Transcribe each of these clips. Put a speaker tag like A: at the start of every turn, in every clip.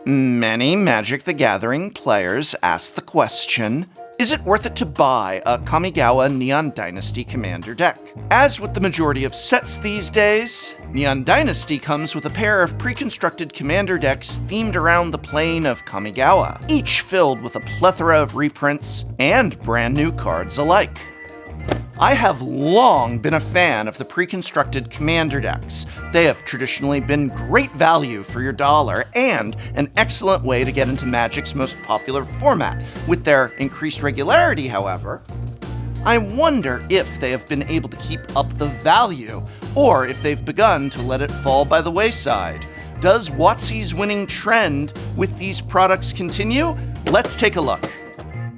A: Many Magic the Gathering players ask the question, is it worth it to buy a Kamigawa Neon Dynasty Commander deck? As with the majority of sets these days, Neon Dynasty comes with a pair of pre-constructed commander decks themed around the plane of Kamigawa, each filled with a plethora of reprints and brand new cards alike. I have long been a fan of the pre-constructed commander decks. They have traditionally been great value for your dollar and an excellent way to get into Magic's most popular format. With their increased regularity, however, I wonder if they have been able to keep up the value, or if they've begun to let it fall by the wayside. Does WotC's winning trend with these products continue? Let's take a look.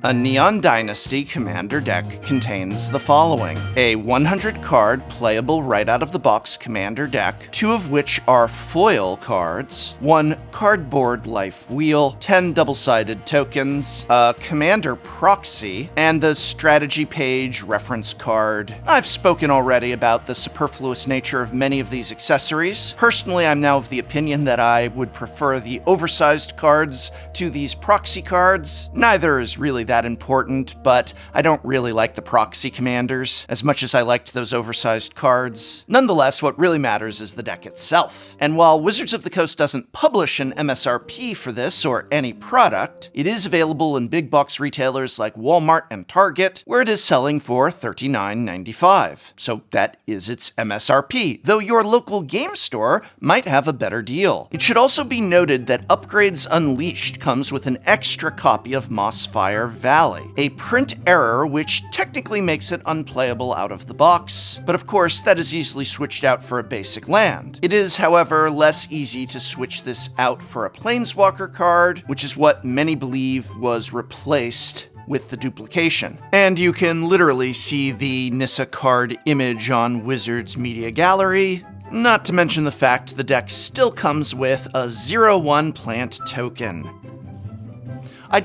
A: A Neon Dynasty Commander deck contains the following: a 100-card playable right-out-of-the-box Commander deck, 2 of which are foil cards, 1 cardboard life wheel, 10 double-sided tokens, a Commander proxy, and the strategy page reference card. I've spoken already about the superfluous nature of many of these accessories. Personally, I'm now of the opinion that I would prefer the oversized cards to these proxy cards. Neither is really that important, but I don't really like the proxy commanders as much as I liked those oversized cards. Nonetheless, what really matters is the deck itself. And while Wizards of the Coast doesn't publish an MSRP for this or any product, it is available in big box retailers like Walmart and Target, where it is selling for $39.95. So that is its MSRP, though your local game store might have a better deal. It should also be noted that Upgrades Unleashed comes with an extra copy of Mossfire Valley, a print error which technically makes it unplayable out of the box, but of course that is easily switched out for a basic land. It is, however, less easy to switch this out for a Planeswalker card, which is what many believe was replaced with the duplication. And you can literally see the Nissa card image on Wizards Media Gallery, not to mention the fact the deck still comes with a 0/1 plant token. I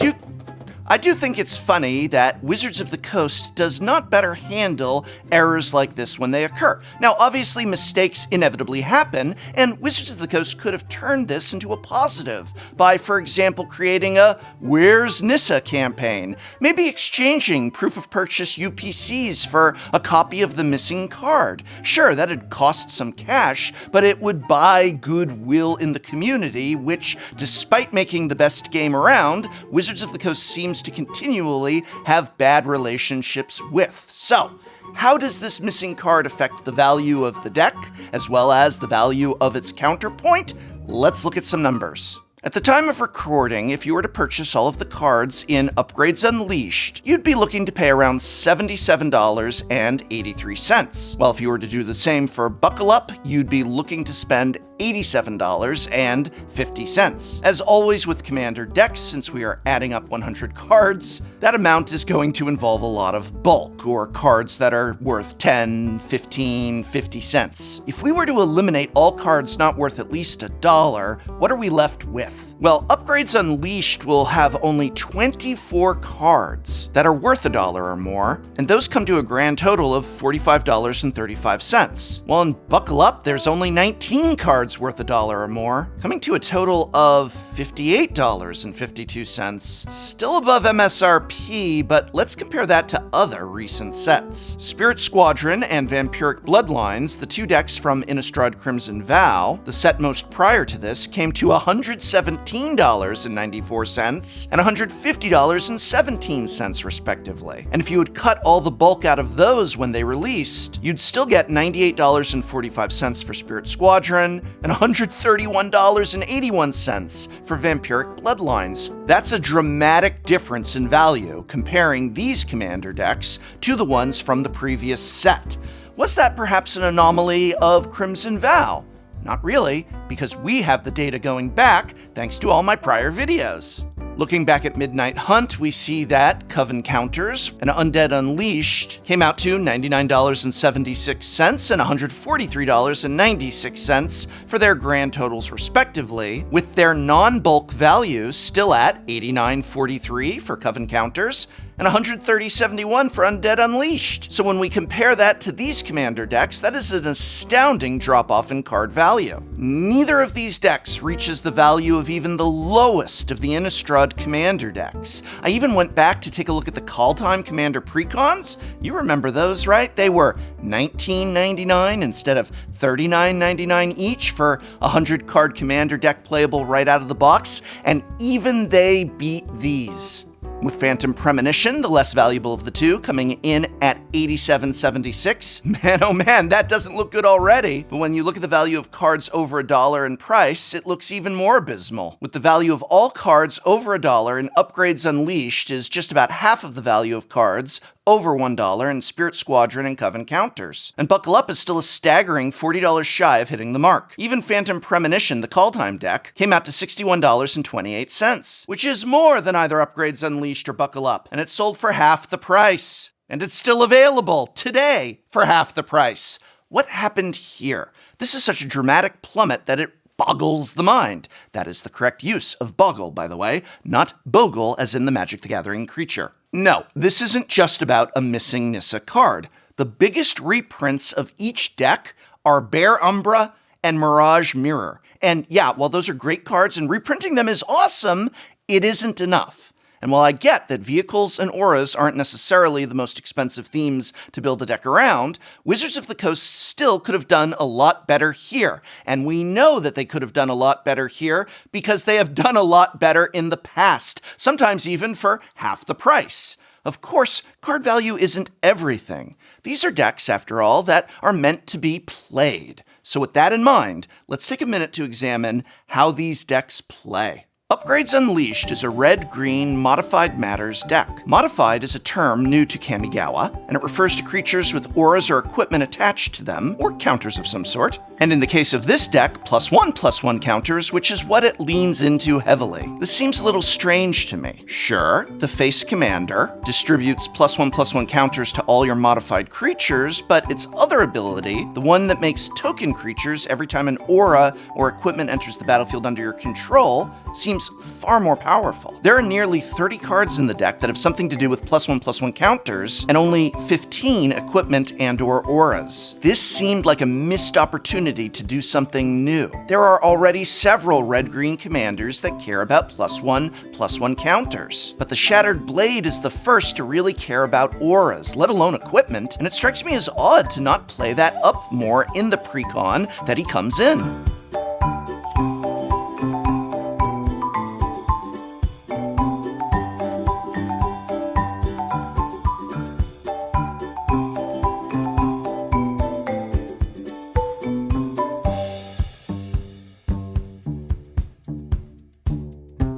A: do think it's funny that Wizards of the Coast does not better handle errors like this when they occur. Now, obviously, mistakes inevitably happen, and Wizards of the Coast could have turned this into a positive by, for example, creating a Where's Nissa campaign, maybe exchanging proof of purchase UPCs for a copy of the missing card. Sure, that'd cost some cash, but it would buy goodwill in the community, which, despite making the best game around, Wizards of the Coast seems to continually have bad relationships with. So, how does this missing card affect the value of the deck, as well as the value of its counterpoint? Let's look at some numbers. At the time of recording, if you were to purchase all of the cards in Upgrades Unleashed, you'd be looking to pay around $77.83. While if you were to do the same for Buckle Up, you'd be looking to spend $87.50. As always with Commander decks, since we are adding up 100 cards, that amount is going to involve a lot of bulk, or cards that are worth 10, 15, 50 cents. If we were to eliminate all cards not worth at least $1, what are we left with? Well, Upgrades Unleashed will have only 24 cards that are worth $1 or more, and those come to a grand total of $45.35. While in Buckle Up, there's only 19 cards worth $1 or more, coming to a total of $58.52. Still above MSRP, but let's compare that to other recent sets. Spirit Squadron and Vampiric Bloodlines, the 2 decks from Innistrad Crimson Vow, the set most prior to this, came to $117.94 and $150.17 respectively. And if you would cut all the bulk out of those when they released, you'd still get $98.45 for Spirit Squadron and $131.81 for Vampiric Bloodlines. That's a dramatic difference in value comparing these commander decks to the ones from the previous set. Was that perhaps an anomaly of Crimson Vow? Not really, because we have the data going back thanks to all my prior videos. Looking back at Midnight Hunt, we see that Coven Counters and Undead Unleashed came out to $99.76 and $143.96 for their grand totals respectively, with their non-bulk values still at $89.43 for Coven Counters and 130.71 for Undead Unleashed. So when we compare that to these commander decks, that is an astounding drop-off in card value. Neither of these decks reaches the value of even the lowest of the Innistrad commander decks. I even went back to take a look at the Call Time commander precons. You remember those, right? They were $19.99 instead of $39.99 each for a 100-card commander deck playable right out of the box, and even they beat these. With Phantom Premonition, the less valuable of the two, coming in at $87.76. Man, oh man, that doesn't look good already. But when you look at the value of cards over $1 in price, it looks even more abysmal. With the value of all cards over $1 and Upgrades Unleashed is just about half of the value of cards over $1 in Spirit Squadron and Coven counters. And Buckle Up is still a staggering $40 shy of hitting the mark. Even Phantom Premonition, the Call Time deck, came out to $61.28, which is more than either Upgrades Unleashed or Buckle Up, and it sold for half the price. And it's still available today for half the price. What happened here? This is such a dramatic plummet that it boggles the mind. That is the correct use of boggle, by the way, not bogle as in the Magic the Gathering creature. No, this isn't just about a missing Nissa card. The biggest reprints of each deck are Bear Umbra and Mirage Mirror. And yeah, while those are great cards and reprinting them is awesome, it isn't enough. And while I get that vehicles and auras aren't necessarily the most expensive themes to build a deck around, Wizards of the Coast still could have done a lot better here. And we know that they could have done a lot better here because they have done a lot better in the past, sometimes even for half the price. Of course, card value isn't everything. These are decks, after all, that are meant to be played. So with that in mind, let's take a minute to examine how these decks play. Upgrades Unleashed is a red-green Modified Matters deck. Modified is a term new to Kamigawa, and it refers to creatures with auras or equipment attached to them, or counters of some sort. And in the case of this deck, +1/+1 counters, which is what it leans into heavily. This seems a little strange to me. Sure, the face commander distributes +1/+1 counters to all your modified creatures, but its other ability, the one that makes token creatures every time an aura or equipment enters the battlefield under your control, seems far more powerful. There are nearly 30 cards in the deck that have something to do with +1/+1 counters, and only 15 equipment and/or auras. This seemed like a missed opportunity to do something new. There are already several red-green commanders that care about +1/+1 counters, but the Shattered Blade is the first to really care about auras, let alone equipment, and it strikes me as odd to not play that up more in the precon that he comes in.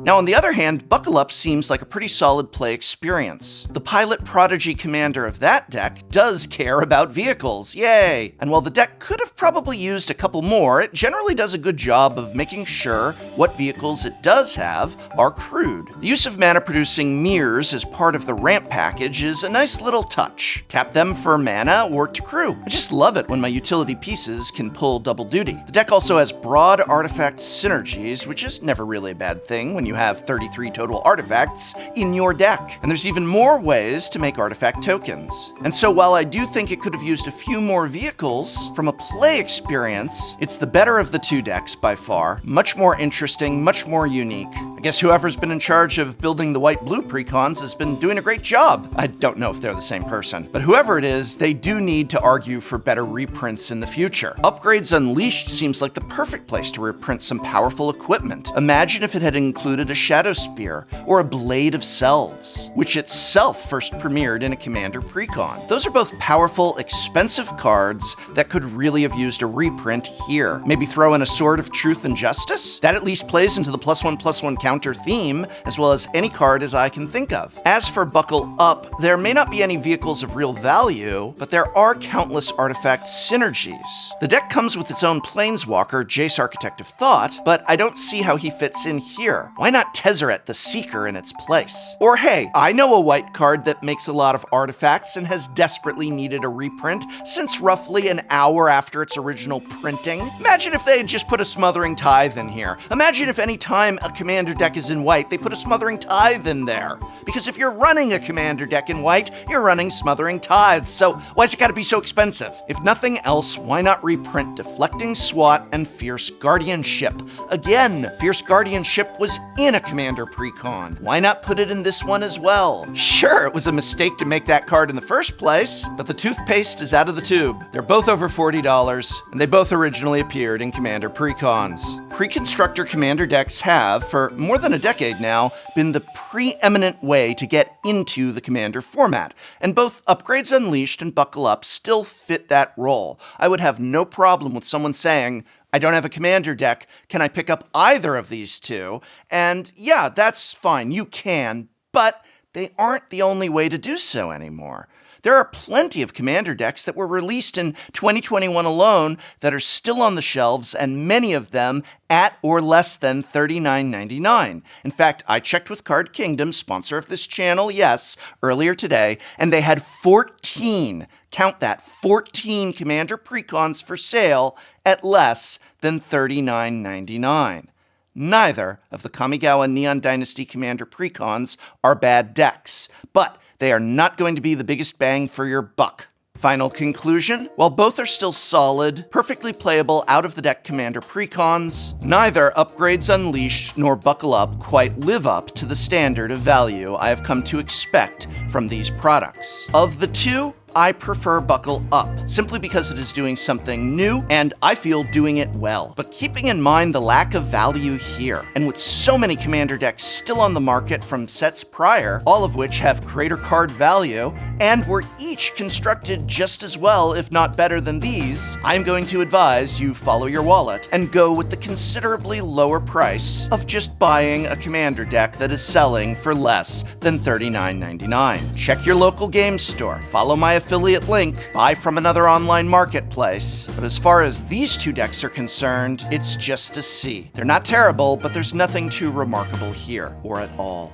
A: Now, on the other hand, Buckle Up seems like a pretty solid play experience. The Pilot Prodigy commander of that deck does care about vehicles, yay! And while the deck could have probably used a couple more, it generally does a good job of making sure what vehicles it does have are crewed. The use of mana-producing mirrors as part of the ramp package is a nice little touch. Tap them for mana or to crew. I just love it when my utility pieces can pull double duty. The deck also has broad artifact synergies, which is never really a bad thing when you have 33 total artifacts in your deck. And there's even more ways to make artifact tokens. And so while I do think it could have used a few more vehicles, from a play experience, it's the better of the two decks by far. Much more interesting, much more unique. I guess whoever's been in charge of building the white-blue precons has been doing a great job. I don't know if they're the same person. But whoever it is, they do need to argue for better reprints in the future. Upgrades Unleashed seems like the perfect place to reprint some powerful equipment. Imagine if it had included a Shadow Spear or a Blade of Selves, which itself first premiered in a Commander precon. Those are both powerful, expensive cards that could really have used a reprint here. Maybe throw in a Sword of Truth and Justice? That at least plays into the +1/+1 counter theme, as well as any card as I can think of. As for Buckle Up, there may not be any vehicles of real value, but there are countless artifact synergies. The deck comes with its own Planeswalker, Jace Architect of Thought, but I don't see how he fits in here. Why not Tezzeret the Seeker in its place? Or hey, I know a white card that makes a lot of artifacts and has desperately needed a reprint since roughly an hour after its original printing. Imagine if they had just put a Smothering Tithe in here. Imagine if any time a commander deck is in white, they put a Smothering Tithe in there. Because if you're running a commander deck in white, you're running Smothering Tithe, so why's it gotta be so expensive? If nothing else, why not reprint Deflecting SWAT and Fierce Guardianship? Again, Fierce Guardianship was in a commander precon. Why not put it in this one as well? Sure, it was a mistake to make that card in the first place, but the toothpaste is out of the tube. They're both over $40, and they both originally appeared in commander precons. Pre-constructor commander decks have, for more than a decade now, been the preeminent way to get into the commander format, and both Upgrades Unleashed and Buckle Up still fit that role. I would have no problem with someone saying, I don't have a commander deck, can I pick up either of these two? And yeah, that's fine, you can, but they aren't the only way to do so anymore. There are plenty of commander decks that were released in 2021 alone that are still on the shelves, and many of them at or less than $39.99. In fact, I checked with Card Kingdom, sponsor of this channel, yes, earlier today, and they had 14, count that, 14 commander precons for sale at less than $39.99. Neither of the Kamigawa Neon Dynasty commander precons are bad decks, but they are not going to be the biggest bang for your buck. Final conclusion, while both are still solid, perfectly playable out-of-the-deck commander precons, neither Upgrades Unleashed nor Buckle Up quite live up to the standard of value I have come to expect from these products. Of the two, I prefer Buckle Up, simply because it is doing something new, and I feel doing it well. But keeping in mind the lack of value here, and with so many commander decks still on the market from sets prior, all of which have greater card value, and were each constructed just as well, if not better than these, I'm going to advise you follow your wallet and go with the considerably lower price of just buying a commander deck that is selling for less than $39.99. Check your local game store, follow my affiliate link, buy from another online marketplace. But as far as these two decks are concerned, it's just a C. They're not terrible, but there's nothing too remarkable here, or at all.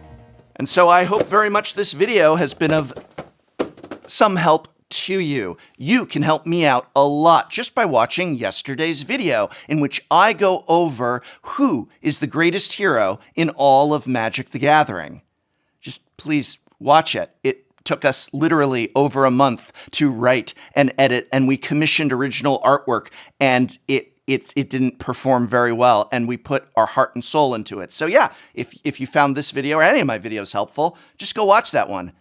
A: And so I hope very much this video has been of some help to you. You can help me out a lot just by watching yesterday's video, in which I go over who is the greatest hero in all of Magic the Gathering. Just please watch it. It took us literally over a month to write and edit, and we commissioned original artwork, and it didn't perform very well, and we put our heart and soul into it. So yeah, if you found this video or any of my videos helpful, just go watch that one.